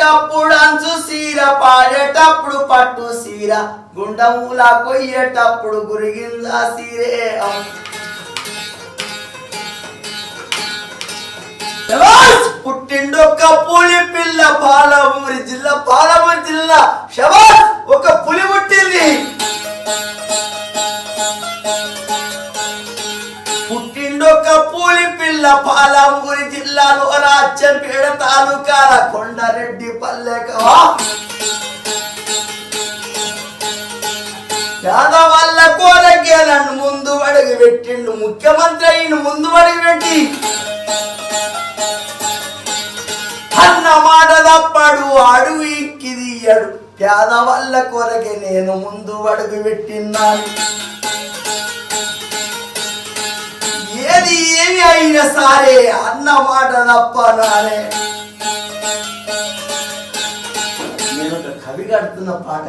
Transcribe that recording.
కట్టేటప్పుడు అంచు సీర పాడేటప్పుడు పట్టు సీర గుండములా కొయ్యేటప్పుడు గురిగింజ సీరే పుట్టిండొక్క పులి పిల్ల పాలమూరి జిల్లా శబాష్ ఒక పులి పుట్టింది పుట్టిండొక్క పులి పిల్ల పాలమూరి జిల్లాలో రాజ్యంపేట తాలూకాల కొండారెడ్డి పల్లెకవా యాదవల్ల కోరకే నన్ను ముందు అడుగు పెట్టిండు ముఖ్యమంత్రి అయిన ముందు అడుగు పెట్టి అన్న మాట తప్పడు అడుగు ఇక్కిదియ్యడు పేదవల్ల కొరకే నేను ముందు అడుగు పెట్టిన్నాను ఏది ఏమి అయినా సరే అన్న మాట తప్పనానే నేను ఒక కవి కడుతున్న పాట